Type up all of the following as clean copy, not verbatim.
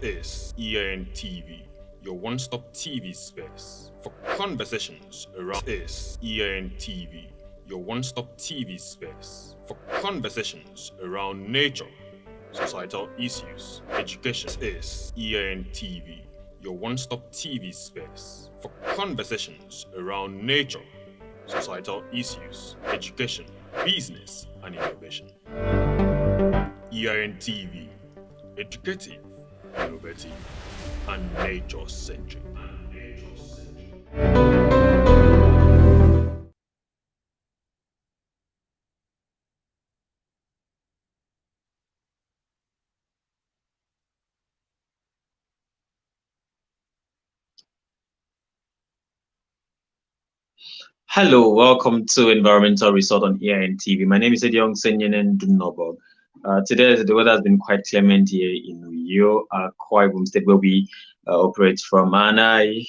is EAN TV, your one-stop TV space for conversations around EAN TV, your one-stop TV space for conversations around nature, societal issues, education. Is EAN TV, your one-stop TV space for conversations around nature, societal issues, education, business, and innovation. EIN TV, educative, innovative, and nature-centric. Hello, welcome to Environmental Resort on EIN TV. My name is Ediong Senyenen Dunobog. Today, the weather has been quite clement here in Uyo, Akwa Ibom State, where we operate from. And I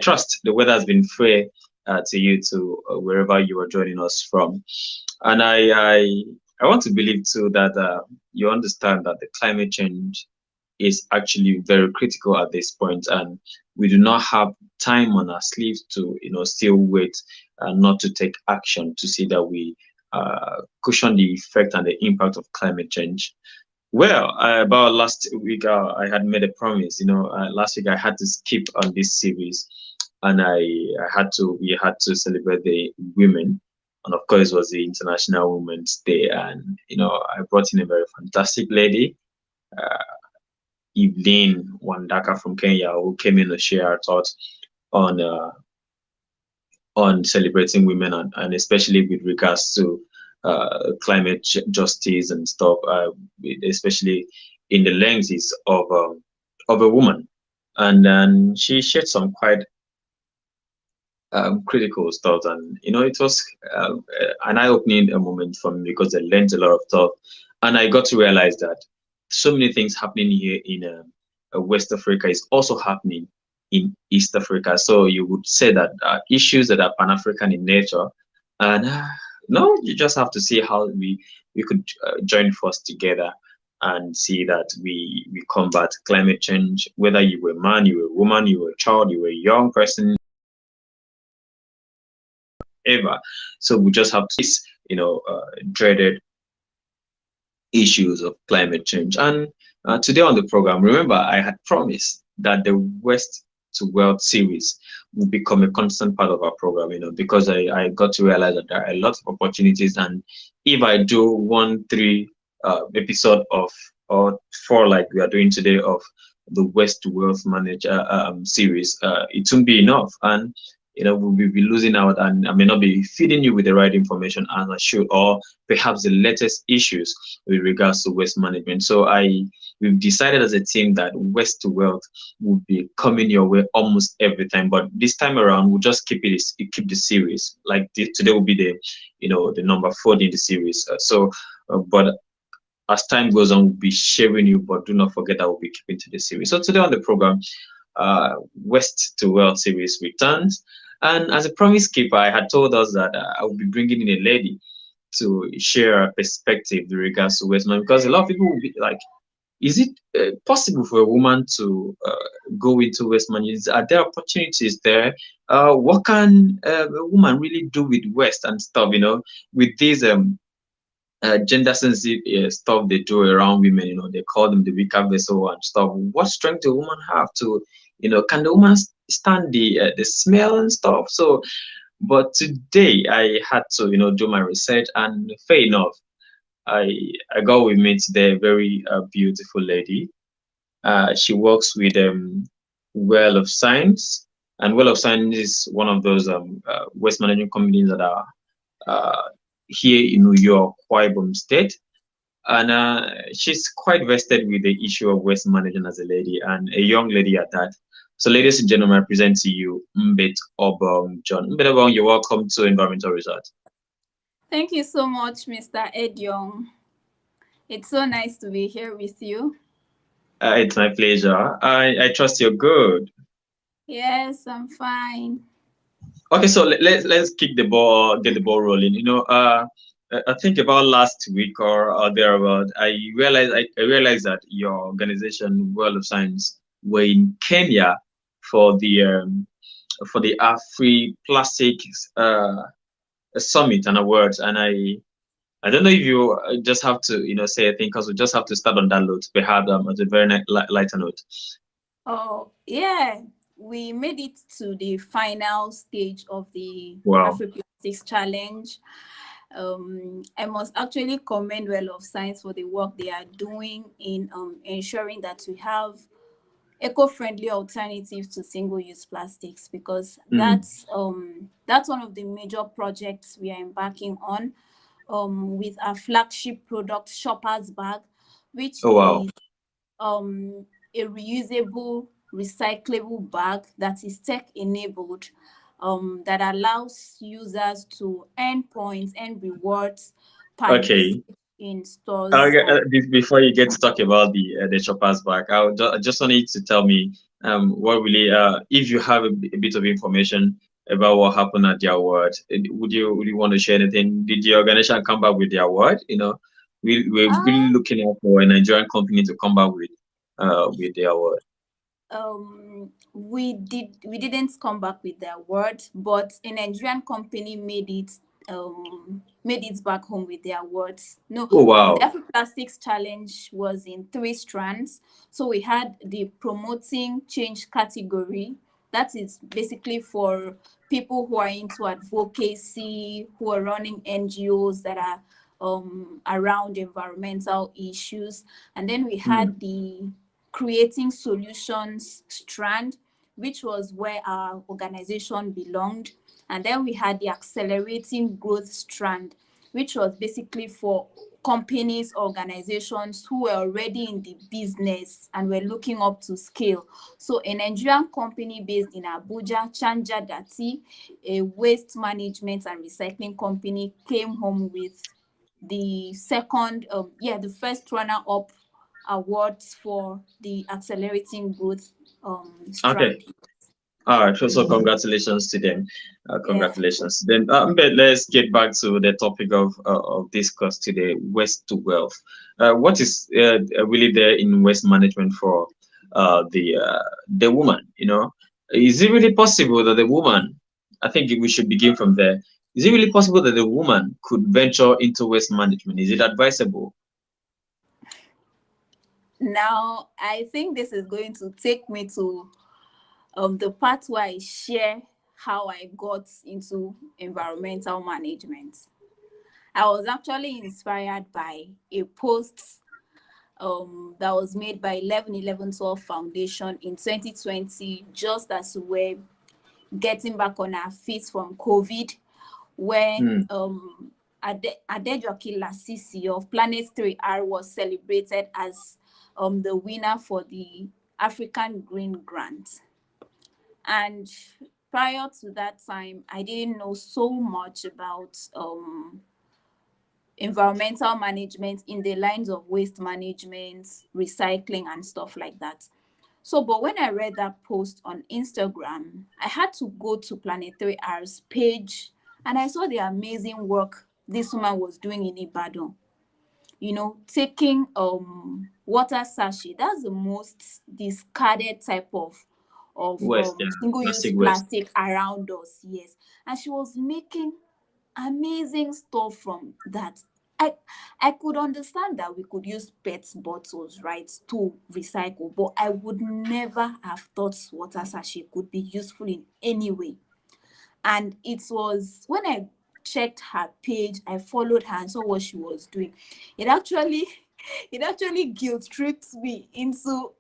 trust the weather has been fair to you to wherever you are joining us from. And I want to believe too that you understand that the climate change is actually very critical at this point, and we do not have time on our sleeves to still wait not to take action to see that we cushion the effect and the impact of climate change. Well, about last week, I had made a promise. Last week I had to skip on this series, and we had to celebrate the women, and of course, it was the International Women's Day, and I brought in a very fantastic lady. Uh, Evelyn Wandaka from Kenya, who came in to share her thoughts on celebrating women, and especially with regards to climate justice and stuff, especially in the lenses of a woman. And then she shared some quite critical stuff, and it was an eye-opening moment for me because I learned a lot of stuff, and I got to realize that so many things happening here in West Africa is also happening in East Africa. So you would say that issues that are Pan-African in nature, and no, you just have to see how we could join force together and see that we combat climate change. Whether you were a man, you were a woman, you were a child, you were a young person, ever. So we just have this, dreaded issues of climate change. And today on the program, remember, I had promised that the West to Wealth series will become a constant part of our program, because I got to realize that there are a lot of opportunities. And if I do 1-3 episode of, or 4 like we are doing today, of the West to Wealth Manager series, it won't be enough. And we'll be losing out, and I may not be feeding you with the right information as I should, or perhaps the latest issues with regards to waste management. So we've decided as a team that West to Wealth will be coming your way almost every time, but this time around we'll just keep the series. Like today will be the number 4 in the series. But as time goes on, we'll be sharing you, but do not forget that we'll be keeping to the series. So today on the program, West to Wealth series returns. And as a promise keeper, I had told us that I would be bringing in a lady to share a perspective with regards to waste management, because a lot of people will be like, is it possible for a woman to go into waste management? Are there opportunities there? What can a woman really do with waste and stuff, with these gender sensitive stuff they do around women, they call them the weaker vessel and stuff. What strength do a woman have to, can the woman stand the smell and stuff? So, but today I had to, do my research, and fair enough, I got with me today a very beautiful lady. She works with Well of Science, and Well of Science is one of those waste management companies that are here in New York, Akwa Ibom State. And she's quite vested with the issue of waste management as a lady, and a young lady at that. So, ladies and gentlemen, I present to you Mbetobong John. Mbetobong, you're welcome to Environmental Resort. Thank you so much, Mr. Ediong. It's so nice to be here with you. It's my pleasure. I trust you're good. Yes, I'm fine. Okay, so let's get the ball rolling. I think about last week or thereabout, I realized that your organization, World of Science, were in Kenya for the Afri Plastics Summit and Awards, and I don't know if you just have to say a thing because we just have to start on that note, perhaps at a very lighter note. Oh, yeah. We made it to the final stage of the Wow. Afri-Plastics Challenge. I must actually commend Well of Science for the work they are doing in ensuring that we have eco-friendly alternatives to single-use plastics, because Mm. that's one of the major projects we are embarking on, with our flagship product, Shopper's Bag, which Oh wow. is a reusable, recyclable bag that is tech enabled, that allows users to earn points and rewards per Okay. visit in stores. Before you get to talk about the shoppers back, I just want you to tell me what really if you have a bit of information about what happened at the award, would you want to share anything? Did the organization come back with the award? We're really Uh, looking out for a Nigerian company to come back with the award. we didn't come back with the award, but a Nigerian company made it back home with the awards. No, Oh the wow. Afro Plastics Challenge was in three strands. So we had the promoting change category. That is basically for people who are into advocacy, who are running NGOs that are around environmental issues. And then we Mm. had the creating solutions strand, which was where our organization belonged. And then we had the accelerating growth strand, which was basically for companies, organizations who were already in the business and were looking up to scale. So a Nigerian company based in Abuja, Chanja Dati, a waste management and recycling company, came home with the first runner-up awards for the accelerating growth Okay. strand. All right, so congratulations to them. Yeah. Congratulations. Then, but let's get back to the topic of discuss today: waste to wealth. What is really there in waste management for the woman? Is it really possible that the woman? I think we should begin from there. Is it really possible that the woman could venture into waste management? Is it advisable? Now, I think this is going to take me to the part where I share how I got into environmental management. I was actually inspired by a post that was made by 111112 Foundation in 2020, just as we were getting back on our feet from COVID, where Hmm. Adejoki Lasisi of Planet 3R was celebrated as the winner for the African Green Grant. And prior to that time, I didn't know so much about environmental management in the lines of waste management, recycling, and stuff like that. So, but when I read that post on Instagram, I had to go to Planetary R's page, and I saw the amazing work this woman was doing in Ibadan. Taking water sachet, that's the most discarded type of Waste, yeah, single-use plastic waste. plastic around us. Yes. And she was making amazing stuff from that. I could understand that we could use PET bottles, right, to recycle, but I would never have thought water sachet could be useful in any way. And it was when I checked her page, I followed her and saw what she was doing. It actually it actually guilt tripped me into,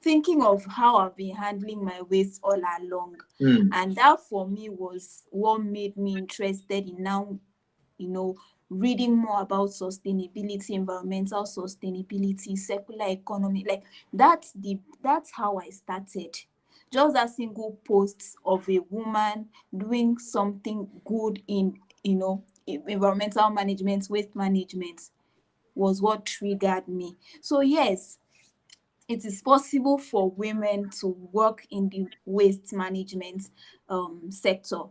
thinking of how I've been handling my waste all along. Hmm. And that for me was what made me interested in now, you know, reading more about sustainability, environmental sustainability, circular economy. Like that's how I started. Just a single post of a woman doing something good in, environmental management, waste management was what triggered me. So yes, it is possible for women to work in the waste management sector.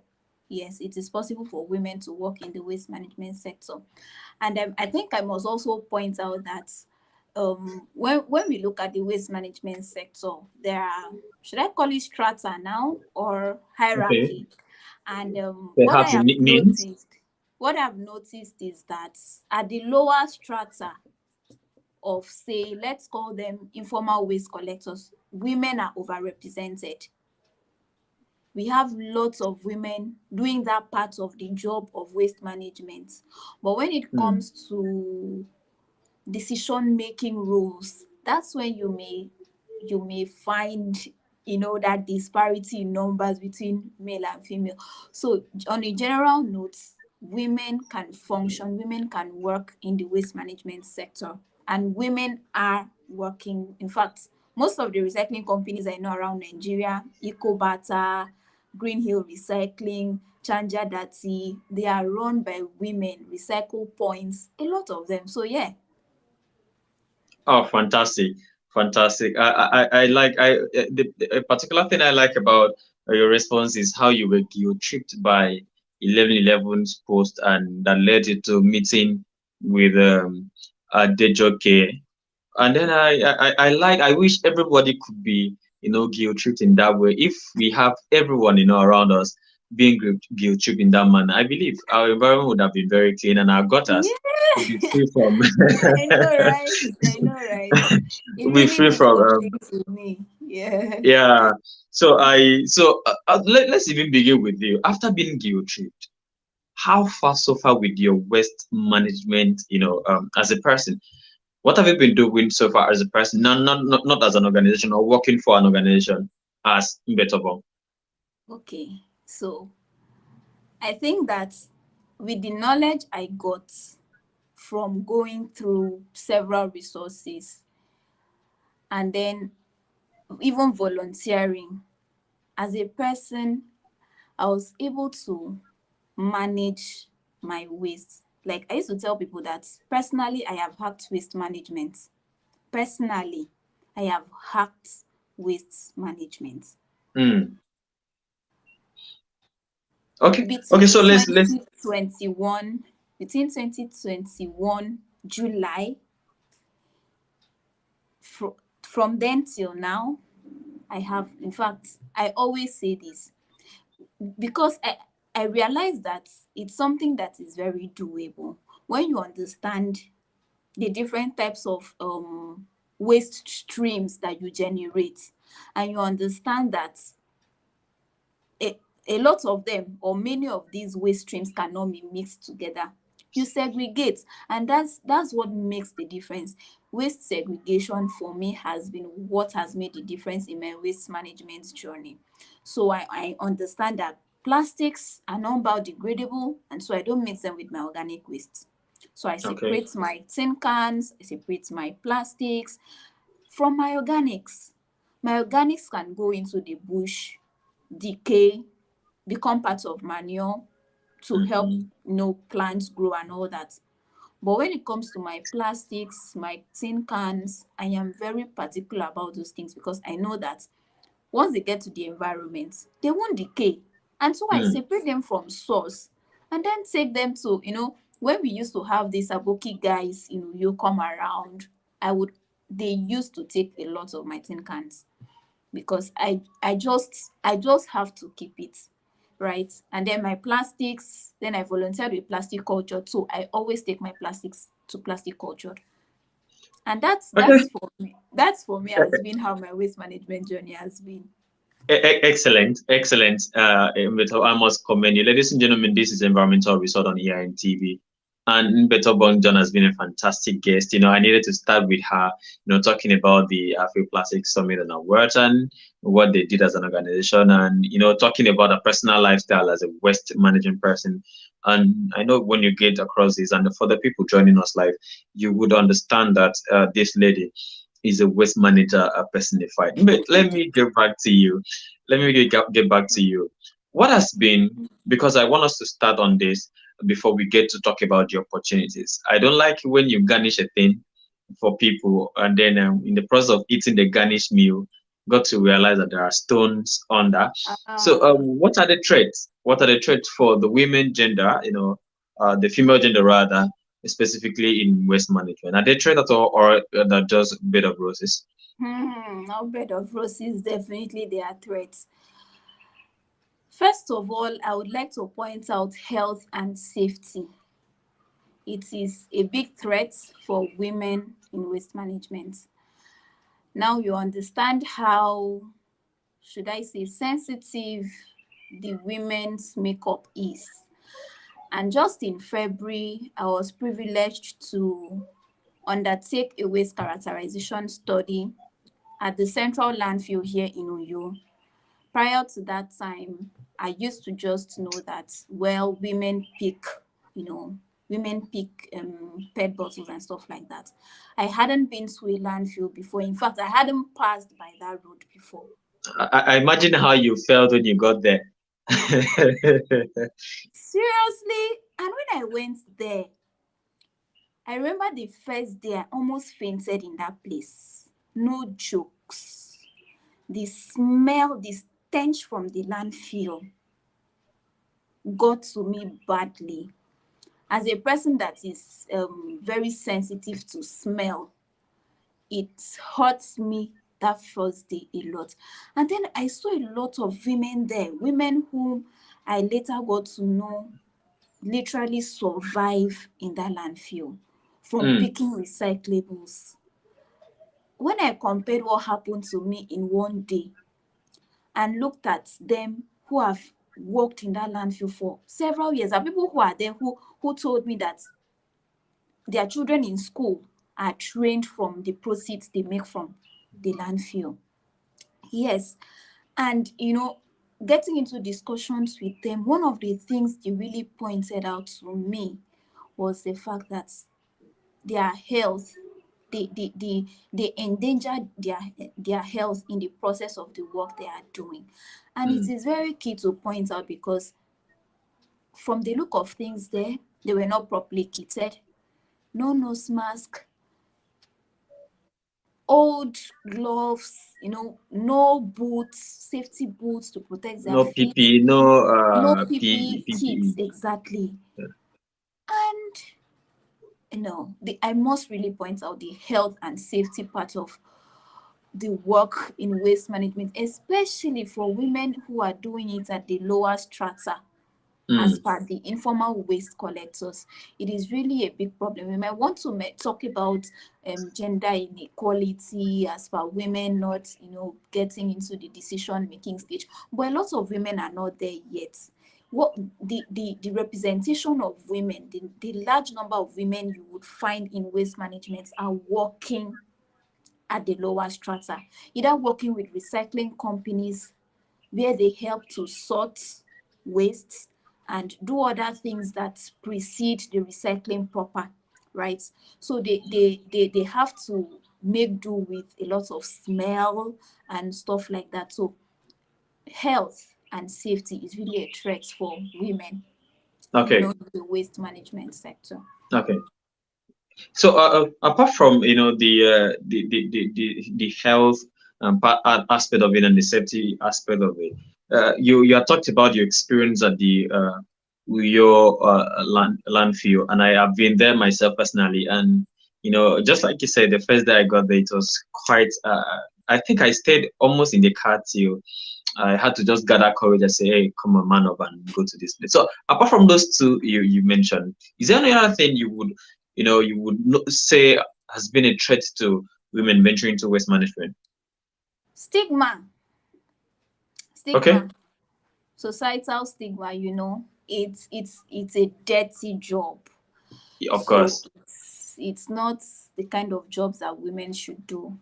Yes, it is possible for women to work in the waste management sector. And I think I must also point out that when we look at the waste management sector, there are, should I call it strata now or Okay. hierarchy? And Perhaps it means. what I've noticed is that at the lower strata of, say, let's call them informal waste collectors, women are overrepresented. We have lots of women doing that part of the job of waste management. But when it Hmm. comes to decision making roles, that's when you may find, that disparity in numbers between male and female. So on a general note, women can function, women can work in the waste management sector, and women are working. In fact, most of the recycling companies I know around Nigeria, Ecobata, Green Hill Recycling, Chanja Dati, they are run by women. Recycle points, a lot of them. So yeah. Oh, fantastic, fantastic. I like a particular thing I like about your response is how you were guilt tripped by 11/11's post, and that led you to meeting with Dejoke. And then I wish everybody could be, guilt tripped in that way. If we have everyone, around us being guilt tripped in that manner, I believe our environment would have been very clean and our gutters would be Yeah. free from I know, right? I know, right? It would be really free means from something to me. Yeah. yeah. Let's even begin with you. After being guilt tripped, how far so far with your waste management, as a person? What have you been doing so far as a person, not as an organization or working for an organization as Mbetobong? Okay. So I think that with the knowledge I got from going through several resources and then even volunteering, as a person, I was able to manage my waste. Like I used to tell people that personally, I have hacked waste management. Personally, I have hacked waste management. Hmm. Okay. Okay. Between So let's 2021, between 2021 July, from then till now, I have, in fact, I always say this because I realize that it's something that is very doable when you understand the different types of waste streams that you generate, and you understand that a, a lot of them or many of these waste streams cannot be mixed together. You segregate, and that's what makes the difference. Waste segregation for me has been what has made the difference in my waste management journey. So I understand that plastics are non biodegradable, and so I don't mix them with my organic waste. So I okay. separate my tin cans, I separate my plastics from my organics. My organics can go into the bush, decay, become part of manure to help Hmm. plants grow and all that. But when it comes to my plastics, my tin cans, I am very particular about those things because I know that once they get to the environment, they won't decay. And so I Hmm. separate them from source and then take them to, when we used to have these aboki guys, you come around, I would they used to take a lot of my tin cans because I just have to keep it, right? And then my plastics, then I volunteered with plastic culture, so I always take my plastics to plastic culture. And that's Okay. that's for me. That's for me has been how my waste management journey has been. Excellent, excellent. Mbeto, I must commend you. Ladies and gentlemen, this is Environmental Resort on EIN TV. And Mbetobong John has been a fantastic guest. I needed to start with her, talking about the Afro Plastic Summit and awards and what they did as an organization, and, talking about a personal lifestyle as a waste management person. And I know when you get across this, and for the people joining us live, you would understand that this lady is a waste manager personified. But let me get back to you. Let me get back to you. What has been, because I want us to start on this before we get to talk about the opportunities. I don't like when you garnish a thing for people, and then in the process of eating the garnished meal, got to realize that there are stones under. So, Ah, what are the threats? what are the threats for the women gender, the female gender rather, specifically in waste management? Are they threats at all, or that just bed of roses? Now, bed of roses, definitely they are threats. First of all, I would like to point out health and safety. It is a big threat for women in waste management. Now you understand how, should I say, sensitive the women's makeup is. And just in February, I was privileged to undertake a waste characterization study at the central landfill here in Uyo. Prior to that time, I used to just know that, well, women pick, PET bottles and stuff like that. I hadn't been to a landfill before. In fact, I hadn't passed by that road before. I imagine how you felt when you got there. Seriously, and when I went there, I remember the first day I almost fainted in that place. No jokes. The smell, the stench from the landfill got to me badly. As a person that is very sensitive to smell, it hurts me that first day a lot. And then I saw a lot of women there, women whom I later got to know literally survive in that landfill from picking recyclables. When I compared what happened to me in one day and looked at them who have worked in that landfill for several years, there are people who are there who told me that their children in school are trained from the proceeds they make from the landfill. Yes. And, getting into discussions with them, one of the things they really pointed out to me was the fact that their health, they endanger their health in the process of the work they are doing. And it is very key to point out, because from the look of things there, they were not properly kitted, no nose mask, old gloves, no boots, safety boots to protect their No feet, PP, no no P, PPE kits, PPE. exactly. And I must really point out the health and safety part of the work in waste management, especially for women who are doing it at the lower strata. As per the informal waste collectors, it is really a big problem. We might want to talk about gender inequality as per women not, getting into the decision-making stage, but a lot of women are not there yet. What the representation of women, the large number of women you would find in waste management are working at the lower strata, either working with recycling companies where they help to sort waste and do other things that precede the recycling proper, right? So they have to make do with a lot of smell and stuff like that. So health and safety is really a threat for women, Okay. in the waste management sector. Okay. So apart from the health aspect of it and the safety aspect of it, you have talked about your experience at the your landfill, and I have been there myself personally, and just like you said, the first day I got there, it was quite. I think I stayed almost in the car till I had to just gather courage and say, "Hey, come on, man up and go to this place." So apart from those two you mentioned, is there any other thing say has been a threat to women venturing into waste management? Stigma, Okay, societal stigma. It's a dirty job. of So course. it's not the kind of jobs that women should do.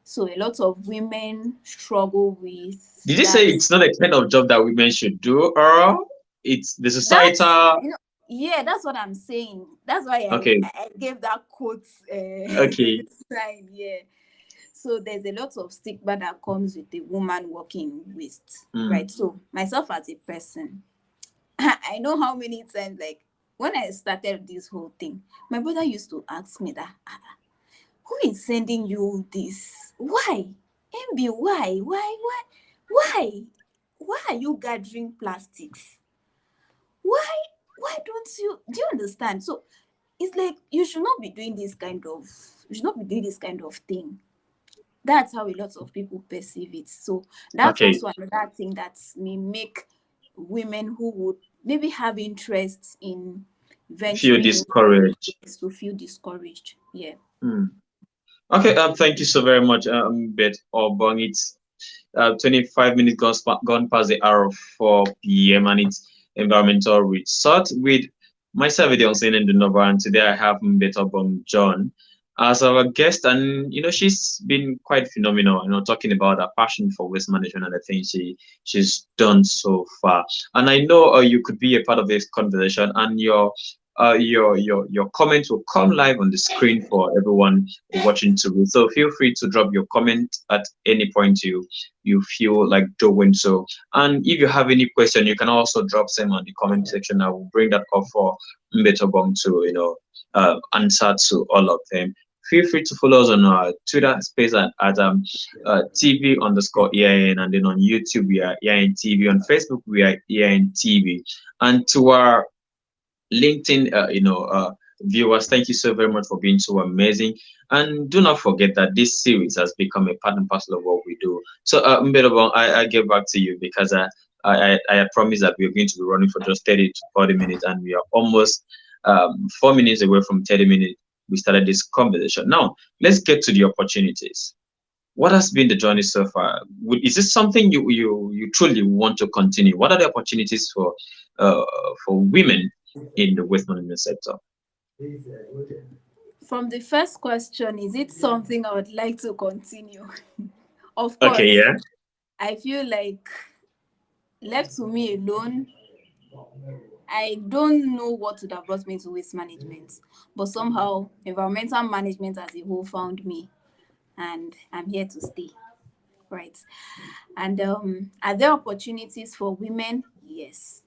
So a lot of women struggle with Did you say that. it's not a kind of job that women should do, or it's the That's societal? yeah, that's what I'm saying. That's why Okay, I gave that quote okay. sign. Yeah. So there's a lot of stigma that comes with a woman working in waste, right? So myself as a person, I know how many times, like when I started this whole thing, my brother used to ask me that, who is sending you this? Why? MB, why? why are you gathering plastics? Why don't you, do you understand? So it's like you should not be doing this kind of, you should not be doing this kind of thing. That's how a lot of people perceive it. So that's Okay. also another thing that may make women who would maybe have interest in Feel venturing into discouraged. this to feel discouraged. Yeah. Hmm. Okay. Thank you so very much, Mbetobong. It's 25 minutes gone past the hour of 4 p.m. and it's environmental resort with myself, Idionsin and Dunova, and today I have Mbetobong John as our guest, and she's been quite phenomenal. Talking about her passion for waste management and the things she's done so far. And I know you could be a part of this conversation, and your comments will come live on the screen for everyone watching to read. So feel free to drop your comment at any point you feel like doing so. And if you have any question, you can also drop them on the comment section. I will bring that up for Mbetobong to answer to all of them. Feel free to follow us on our Twitter space at TV underscore EIN, and then on YouTube we are EIN TV. On Facebook we are EIN TV, and to our LinkedIn, viewers, thank you so very much for being so amazing. And do not forget that this series has become a part and parcel of what we do. So, Mbetobong, I get back to you because I had promised that we are going to be running for just 30 to 40 minutes, and we are almost 4 minutes away from 30 minutes. We started this conversation. Now, let's get to the opportunities. What has been the journey so far? Is this something you truly want to continue? What are the opportunities for women in the waste management sector? From the first question, is it something I would like to continue? Of Okay, course, yeah. I feel like left to me alone, I don't know what would have brought me to waste management, but somehow environmental management as a whole found me, and I'm here to stay. Right. And are there opportunities for women? Yes.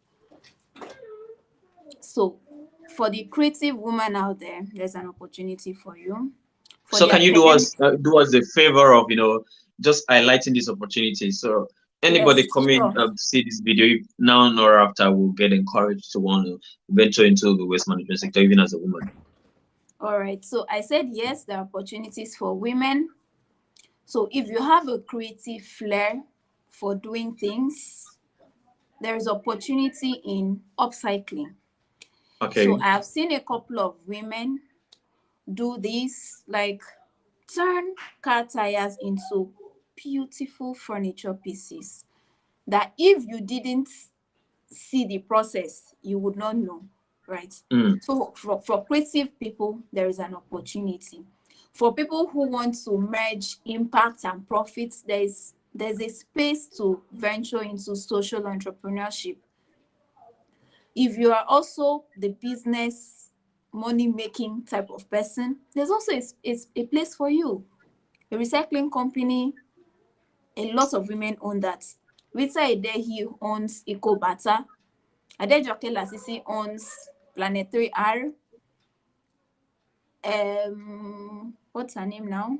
So for the creative woman out there, there's an opportunity for you. For So the can you academic, do us the favor of just highlighting this opportunity? So anybody yes, coming sure. to see this video if now or after will get encouraged to want to venture into the waste management sector, even as a woman. All right. So I said yes, there are opportunities for women. So if you have a creative flair for doing things, there is opportunity in upcycling. So Okay. I have seen a couple of women do this, like turn car tires into beautiful furniture pieces that if you didn't see the process, you would not know, right? Mm, So for creative people, there is an opportunity. For people who want to merge impact and profits, there's a space to venture into social entrepreneurship. If you are also the business money making type of person, there's also a place for you. A recycling company, a lot of women own that. Rita Edehi owns EcoBata. Adejoke Lasisi owns Planet 3R. What's her name now?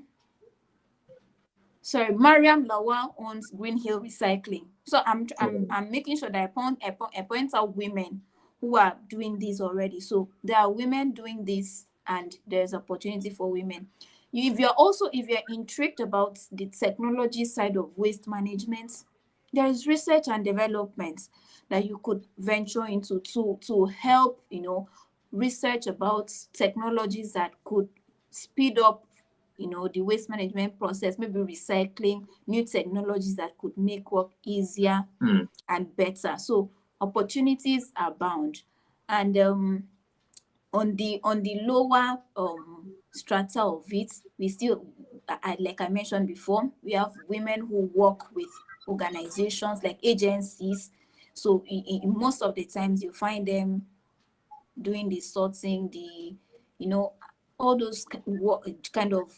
Sorry, Mariam Lawal owns Green Hill Recycling. So I'm making sure that I point out women who are doing this already. So there are women doing this, and there's opportunity for women. If you're intrigued about the technology side of waste management, there is research and development that you could venture into to help research about technologies that could speed up the waste management process, maybe recycling, new technologies that could make work easier mm. and better. So opportunities are bound. And on the lower strata of it, we still, like I mentioned before, we have women who work with organizations like agencies. So in most of the times you find them doing the sorting, you know all those kind of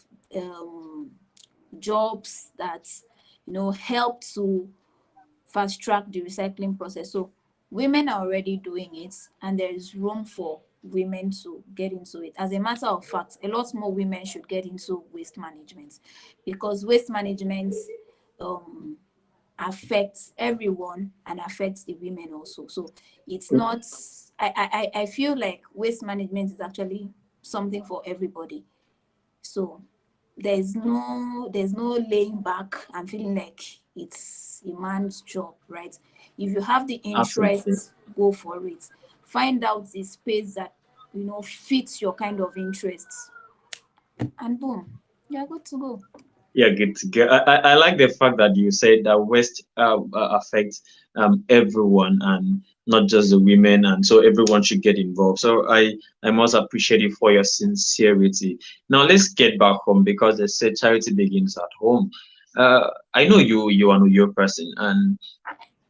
jobs that help to fast track the recycling process. So women are already doing it, and there is room for women to get into it. As a matter of fact, a lot more women should get into waste management, because waste management affects everyone and affects the women also. So it's not, I feel like waste management is actually something for everybody. So there's no laying back and feeling like it's a man's job, right? If you have the Absolutely. interest, go for it. Find out the space that fits your kind of interests, and boom, you're good to go. Yeah, good to go. I like the fact that you said that waste affects everyone and not just the women, and so everyone should get involved. So I must appreciate you for your sincerity. Now let's get back home because they say charity begins at home. I know you are your person, and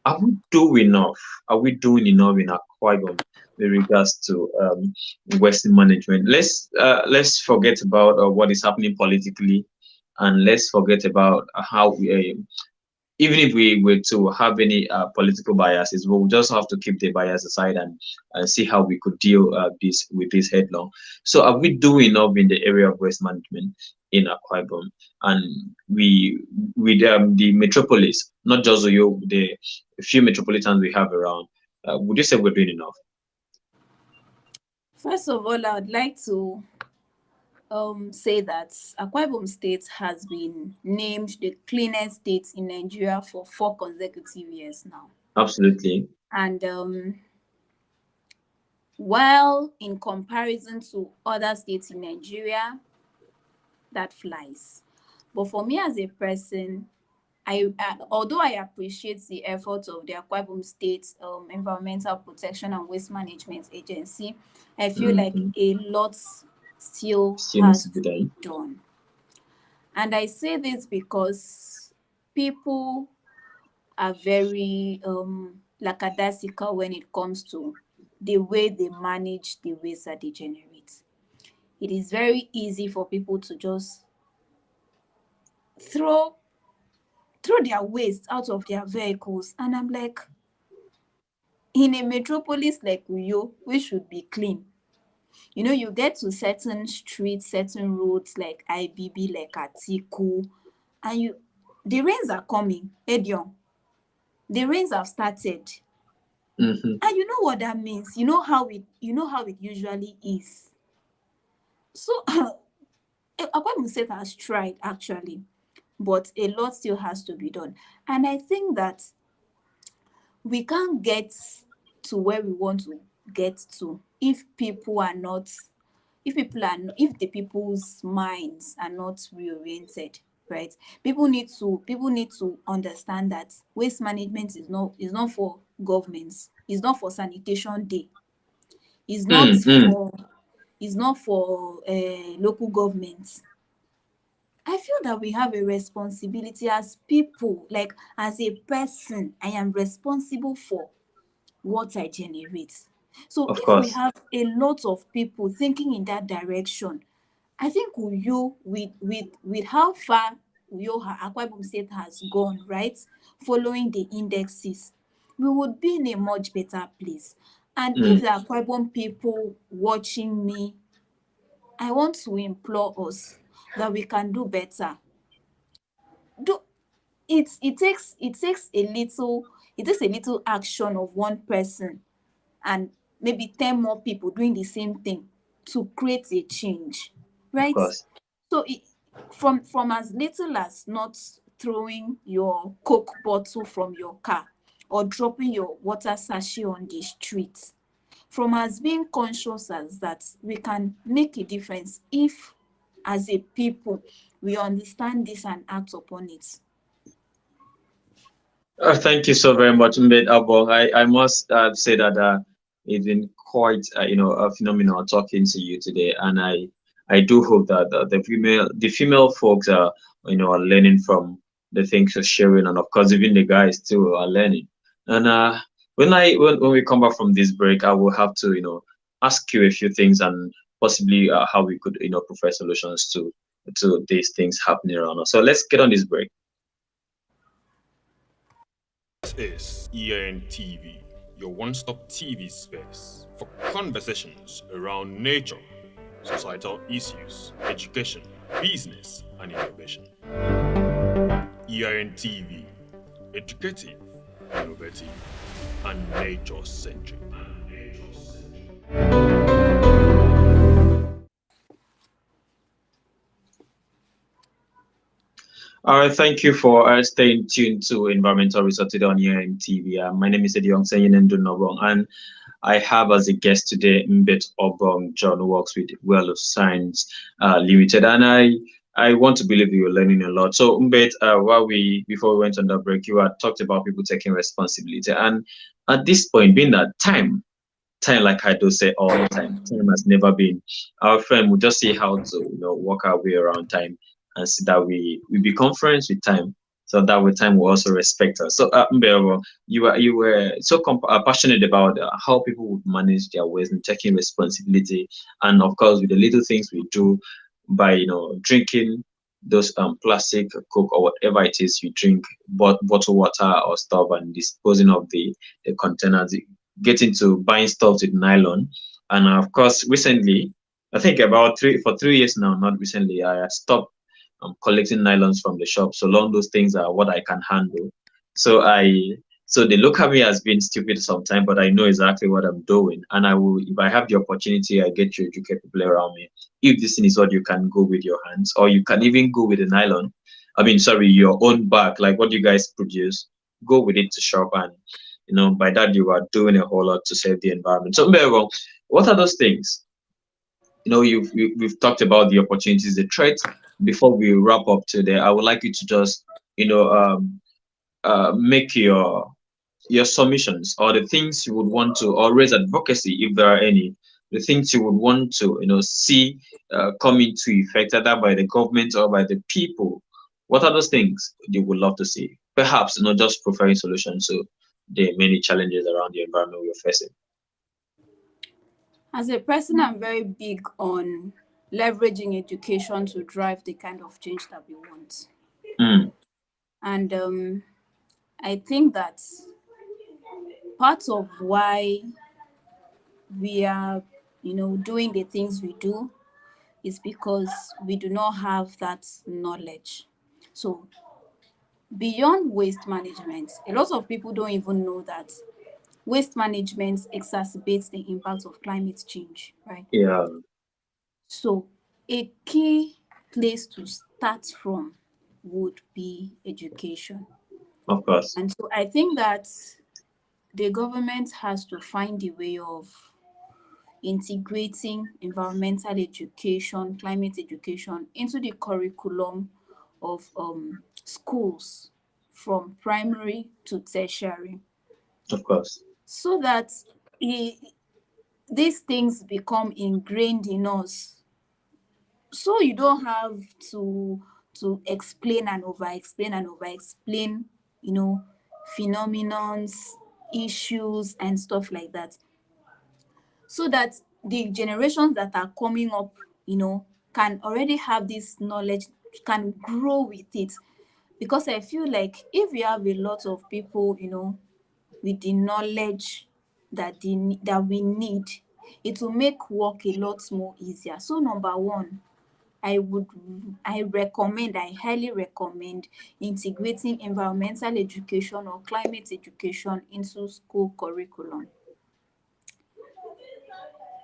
are we doing enough? Are we doing enough in Akwa Ibom with regards to waste management? Let's forget about what is happening politically, and let's forget about how even if we were to have any political biases, we'll just have to keep the bias aside and see how we could deal this headlong. So, are we doing enough in the area of waste management in Akwa Ibom? And we with the metropolis, not just the few metropolitans we have around, would you say we're doing enough? First of all, I would like to say that Akwa Ibom State has been named the cleanest state in Nigeria for 4 consecutive years now. Absolutely. And while in comparison to other states in Nigeria, that flies. But for me as a person, although I appreciate the efforts of the Akwa Ibom State Environmental Protection and Waste Management Agency, I feel like Hmm. a lot still Still needs has to be to be done. done. And I say this because people are very lackadaisical when it comes to the way they manage the waste that they generate. It is very easy for people to just throw their waste out of their vehicles. And I'm like, in a metropolis like Uyo, we should be clean. You get to certain streets, certain roads like IBB, like Atiku, and the rains are coming, Edion. The rains have started. Hmm. And you know what that means. You know how it usually is. So Akwa State has tried actually, but a lot still has to be done. And I think that we can't get to where we want to get to if the people's minds are not reoriented, right? People need to understand that waste management is not for governments, it's not for sanitation day, it's not Mm-hmm. for local governments. I feel that we have a responsibility as people, like as a person. I am responsible for what I generate. So Of if we course. have a lot of people thinking in that direction, I think Uyo, with how far Akwa Ibom State has gone, right, following the indexes, we would be in a much better place. And if Mm. the Akwa Ibom people watching me, I want to implore us that we can do better. Do it takes a little action of one person and maybe 10 more people doing the same thing to create a change, Of right? course. So from as little as not throwing your Coke bottle from your car or dropping your water sachet on the street, from as being conscious as that, we can make a difference if as a people we understand this and act upon it. Thank you so very much, Mbetobong. I must say that it's been quite a phenomenal talking to you today, and I do hope that the female folks are learning from the things you're sharing, and of course even the guys too are learning. And when we come back from this break, I will have to ask you a few things and possibly how we could provide solutions to these things happening around us. So let's get on this break. This is ENTV, your one-stop TV space for conversations around nature, societal issues, education, business, and innovation. ENTV, educative, innovative, and nature-centric. All right, thank you for staying tuned to Environmental Research today on EMTV. My name is Ediong Senyin, and I have as a guest today Mbetobong John, who works with Well of Science Limited, and I want to believe you're learning a lot. So Mbet, before we went on the break, you had talked about people taking responsibility, and at this point, being that time, like I do say all the time has never been our friend. We just see how to work our way around time and see that we become friends with time, so that way time will also respect us. So Mbero, you were so passionate about how people would manage their waste and taking responsibility, and of course with the little things we do by drinking those plastic coke or whatever it is you drink, bottled water or stuff, and disposing of the containers, get into buying stuff with nylon. And of course, recently, I think about 3 years now, not recently, I had stopped collecting nylons from the shop. So long those things are what I can handle. So so they look at me as being stupid sometimes, but I know exactly what I'm doing. And I will, if I have the opportunity, I get to educate people around me. If this thing is what you can go with your hands, or you can even go with the nylon. I mean, sorry, your own bag, like what you guys produce, go with it to shop, and by that you are doing a whole lot to save the environment. So, Mbero, what are those things? We've talked about the opportunities, the threats. Before we wrap up today, I would like you to just make your submissions, or the things you would want to, or raise advocacy if there are any, the things you would want to see come into effect, either by the government or by the people. What are those things you would love to see? Perhaps not just providing solutions to the many challenges around the environment we are facing. As a person, I'm very big on leveraging education to drive the kind of change that we want. Mm, And I think that part of why we are, doing the things we do is because we do not have that knowledge. So beyond waste management, a lot of people don't even know that waste management exacerbates the impact of climate change, right? yeah, So a key place to start from would be education. of course, And so I think that the government has to find a way of integrating environmental education, climate education into the curriculum of schools from primary to tertiary, of course, so that these things become ingrained in us, so you don't have to explain and over explain, you know phenomenons, issues and stuff like that, so that the generations that are coming up, can already have this knowledge, can grow with it. Because I feel like if we have a lot of people, with the knowledge that we need, it will make work a lot more easier. So number one, I highly recommend integrating environmental education or climate education into school curriculum.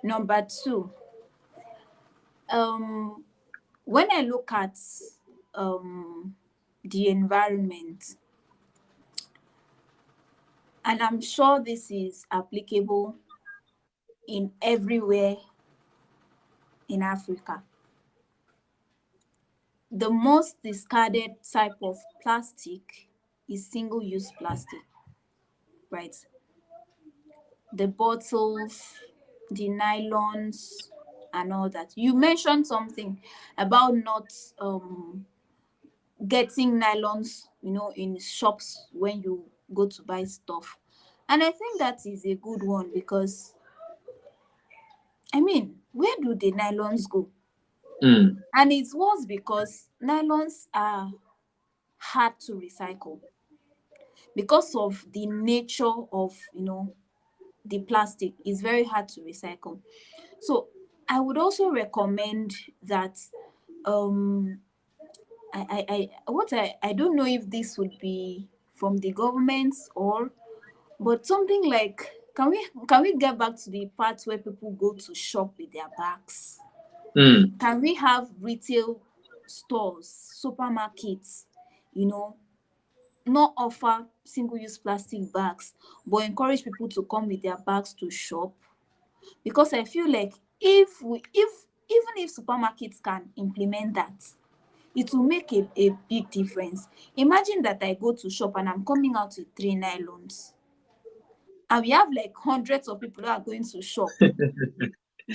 Number two, um, when I look at the environment, and I'm sure this is applicable in everywhere in Africa, the most discarded type of plastic is single-use plastic, right? The bottles, the nylons, and all that. You mentioned something about not getting nylons, in shops when you go to buy stuff. And I think that is a good one because, I mean, where do the nylons go? mm, And it was because nylons are hard to recycle because of the nature of, the plastic is very hard to recycle. So I would also recommend that I don't know if this would be from the government, or but something like, can we get back to the part where people go to shop with their bags? Mm. Can we have retail stores, supermarkets, you know, not offer single-use plastic bags, but encourage people to come with their bags to shop? Because I feel like if even if supermarkets can implement that, it will make a big difference. Imagine that I go to shop and I'm coming out with 3 nylons, and we have like hundreds of people who are going to shop,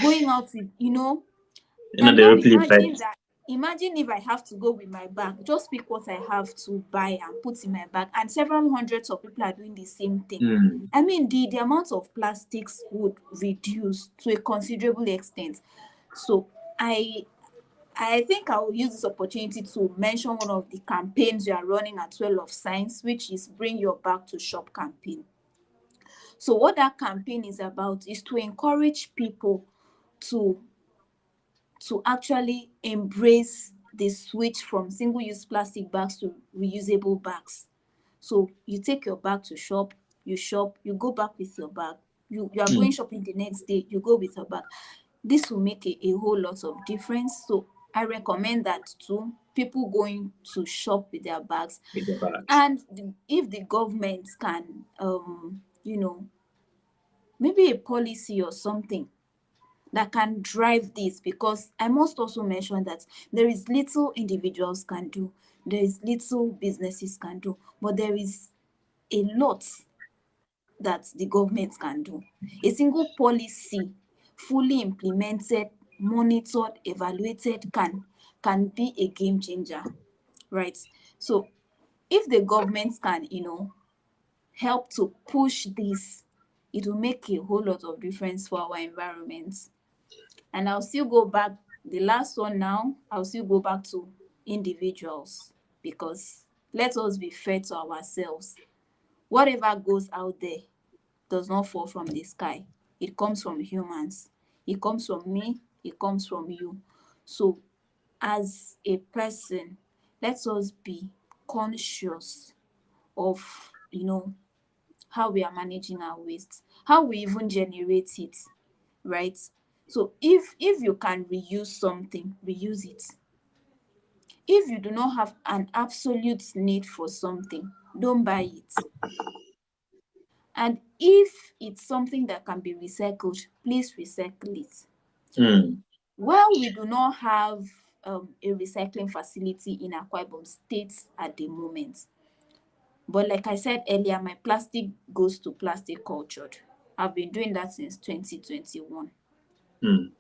going out with, and The now ripple imagine effect. that. Imagine if I have to go with my bag, just pick what I have to buy and put in my bag, and several hundreds of people are doing the same thing. Mm. I mean, the amount of plastics would reduce to a considerable extent. So I I think I will use this opportunity to mention one of the campaigns we are running at Well of Science, which is Bring Your Bag to Shop campaign. So what that campaign is about is to encourage people to actually embrace the switch from single-use plastic bags to reusable bags. So you take your bag to shop, you go back with your bag. You are going Mm. shopping the next day, you go with your bag. This will make a whole lot of difference. So I recommend that too. People going to shop with their bags. With the bags. And if the government can, maybe a policy or something that can drive this, because I must also mention that there is little individuals can do, there is little businesses can do, but there is a lot that the government can do. A single policy, fully implemented, monitored, evaluated, can be a game changer, right? So if the government can, help to push this, it will make a whole lot of difference for our environment. And I'll still go back, the last one now, I'll still go back to individuals, because let us be fair to ourselves. Whatever goes out there does not fall from the sky. It comes from humans. It comes from me. It comes from you. So, as a person, let us be conscious of, how we are managing our waste, how we even generate it, right? So if you can reuse something, reuse it. If you do not have an absolute need for something, don't buy it. And if it's something that can be recycled, please recycle it. Mm. Well, we do not have a recycling facility in Akwa Ibom State at the moment. But like I said earlier, my plastic goes to plastic cultured. I've been doing that since 2021. Mm.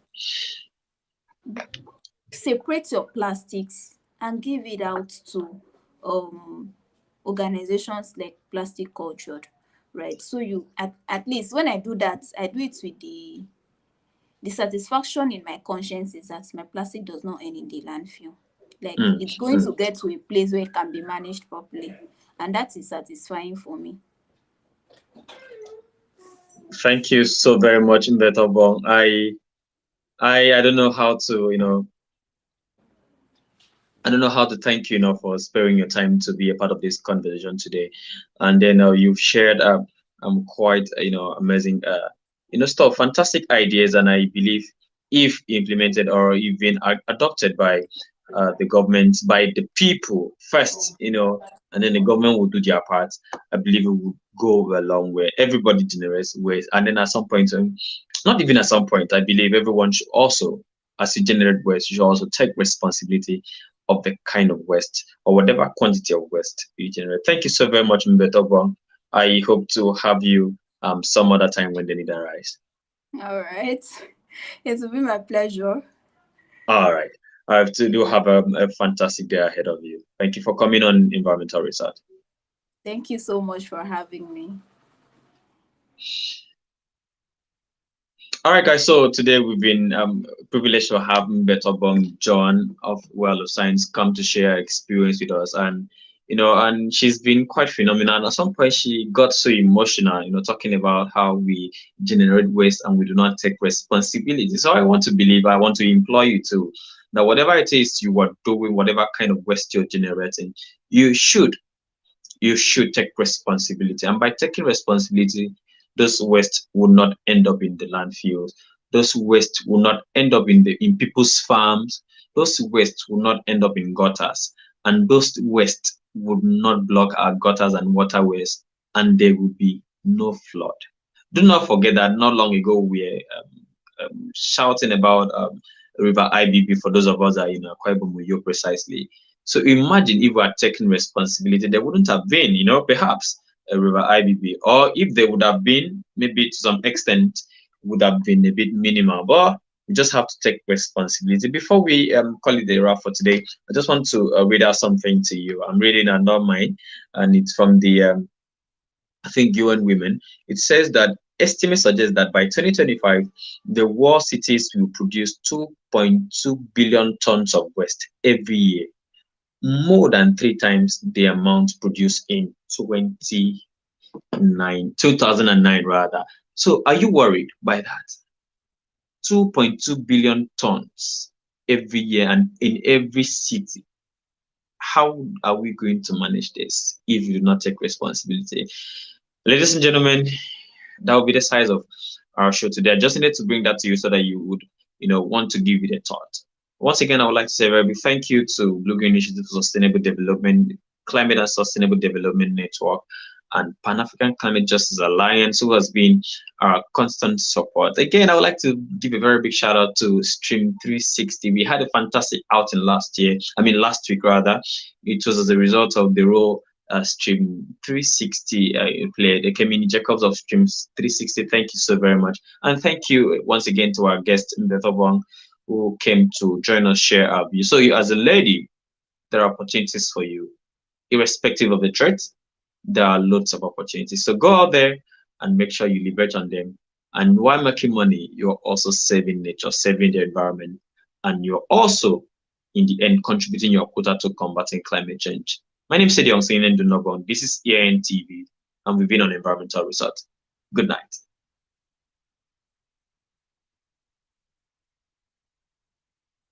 Separate your plastics and give it out to organizations like Plastic Cultured, right? So you, at least when I do that, I do it with the satisfaction in my conscience is that my plastic does not end in the landfill. Like, Mm. it's going to get to a place where it can be managed properly, and that is satisfying for me. Thank you so very much, Mbetobong. I don't know how to, I don't know how to thank you enough for sparing your time to be a part of this conversation today. And then you've shared quite amazing stuff, fantastic ideas, and I believe if implemented or even adopted by the government, by the people first, and then the government will do their part, I believe it will go a long way. Everybody generates waste, and then at some point, not even at some point, I believe everyone should also, as you generate waste, you should also take responsibility of the kind of waste or whatever quantity of waste you generate. Thank you so very much, Mbetobong. I hope to have you some other time when the need arise. All right. It will be my pleasure. All right. I have to do have a fantastic day ahead of you. Thank you for coming on Environmental Research. Thank you so much for having me. All right, guys. So today we've been privileged to have Mbetobong John of Well of Science come to share experience with us, and and she's been quite phenomenal. And at some point, she got so emotional, talking about how we generate waste and we do not take responsibility. So I want to implore you to that whatever it is you are doing, whatever kind of waste you're generating, you should you should take responsibility. And by taking responsibility, those waste will not end up in the landfills. Those waste will not end up in people's farms. Those waste will not end up in gutters. And those waste would not block our gutters and waterways, and there will be no flood. Do not forget that not long ago we were shouting about River IBB for those of us that are in Akwa Ibom, Uyo precisely. So imagine if we had taken responsibility, there wouldn't have been, perhaps a River IBB, or if there would have been, maybe to some extent, would have been a bit minimal. But we just have to take responsibility. Before we call it a wrap for today, I just want to read out something to you. I'm reading and not mine, and it's from the I think UN Women. It says that estimates suggest that by 2025, the world cities will produce 2.2 billion tons of waste every year, more than 3 times the amount produced in 2009 rather. So are you worried by that? 2.2 billion tons every year and in every city. How are we going to manage this if we do not take responsibility? Ladies and gentlemen, that will be the size of our show today. I just needed to bring that to you so that you would, want to give it a thought. Once again, I would like to say a very big thank you to Blue Green Initiative for Sustainable Development, Climate and Sustainable Development Network, and Pan-African Climate Justice Alliance, who has been our constant support. Again, I would like to give a very big shout out to Stream 360. We had a fantastic outing last week rather. It was as a result of the role Stream 360 played. Kemini Jacobs of Stream 360, thank you so very much. And thank you once again to our guest, Mbetobong, who came to join us, share our views. So you, as a lady, there are opportunities for you. Irrespective of the threat, there are loads of opportunities. So go out there and make sure you leverage on them. And while making money, you're also saving nature, saving the environment, and you're also, in the end, contributing your quota to combating climate change. My name is Sedi Onsingen Dunobon. This is EAN TV, and we've been on Environmental Resort. Good night.